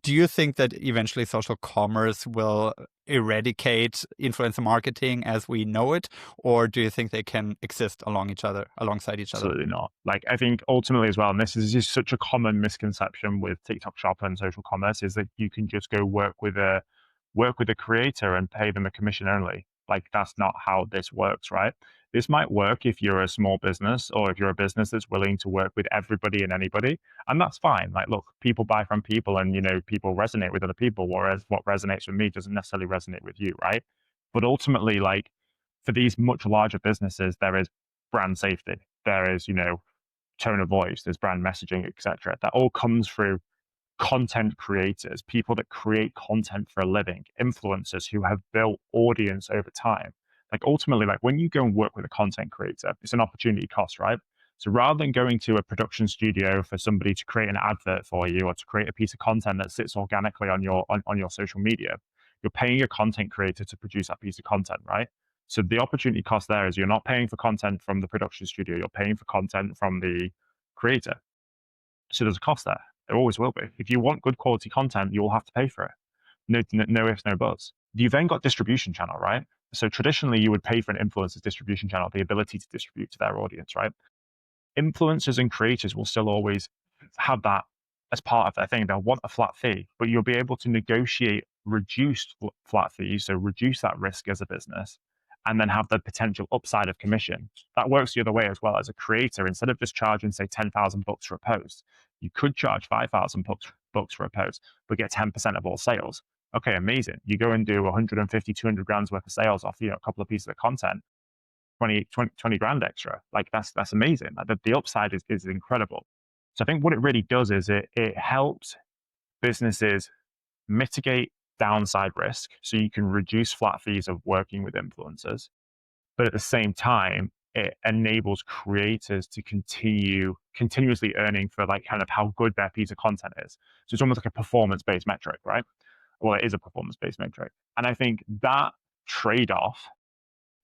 Do you think that eventually social commerce will eradicate influencer marketing as we know it, or do you think they can exist alongside each other? Absolutely not. Like, I think ultimately as well, and this is just such a common misconception with TikTok Shop and social commerce, is that you can just go work with a creator and pay them a commission only. Like, that's not how this works, right? This might work if you're a small business or if you're a business that's willing to work with everybody and anybody, and that's fine. Like, look, people buy from people, and people resonate with other people, whereas what resonates with me doesn't necessarily resonate with you, right? But ultimately, like, for these much larger businesses, there is brand safety. There is, tone of voice, there's brand messaging, etc. That all comes through content creators, people that create content for a living, influencers who have built audience over time. Like, ultimately, like, when you go and work with a content creator, it's an opportunity cost, right? So rather than going to a production studio for somebody to create an advert for you or to create a piece of content that sits organically on your social media, you're paying a content creator to produce that piece of content, right? So the opportunity cost there is you're not paying for content from the production studio, you're paying for content from the creator. So there's a cost there. There always will be. If you want good quality content, you will have to pay for it. No ifs, no buts. You then got distribution channel, right? So traditionally, you would pay for an influencer's distribution channel, the ability to distribute to their audience, right? Influencers and creators will still always have that as part of their thing. They'll want a flat fee, but you'll be able to negotiate reduced flat fees, so reduce that risk as a business, and then have the potential upside of commission. That works the other way as well. As a creator, instead of just charging, say, 10,000 bucks for a post, you could charge 5,000 bucks for a post, but get 10% of all sales. Okay, amazing. You go and do 150, 200 grand's worth of sales off, a couple of pieces of content, 20 grand extra. Like, that's amazing. Like, the upside is incredible. So I think what it really does is it helps businesses mitigate downside risk, so you can reduce flat fees of working with influencers. But at the same time, it enables creators to continuously earning for, like, kind of how good their piece of content is. So it's almost like a performance-based metric, right? Well, it is a performance-based metric. And I think that trade-off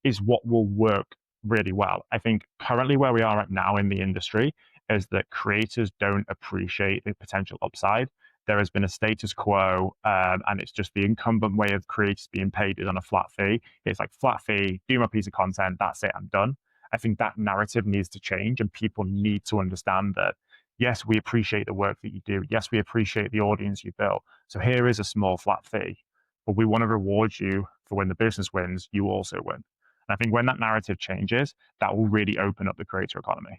is what will work really well. I think currently where we are right now in the industry is that creators don't appreciate the potential upside. There has been a status quo, and it's just the incumbent way of creators being paid is on a flat fee. It's like, flat fee, do my piece of content, that's it, I'm done. I think that narrative needs to change, and people need to understand that, yes, we appreciate the work that you do. Yes, we appreciate the audience you built. So here is a small flat fee, but we want to reward you for when the business wins, you also win. And I think when that narrative changes, that will really open up the creator economy.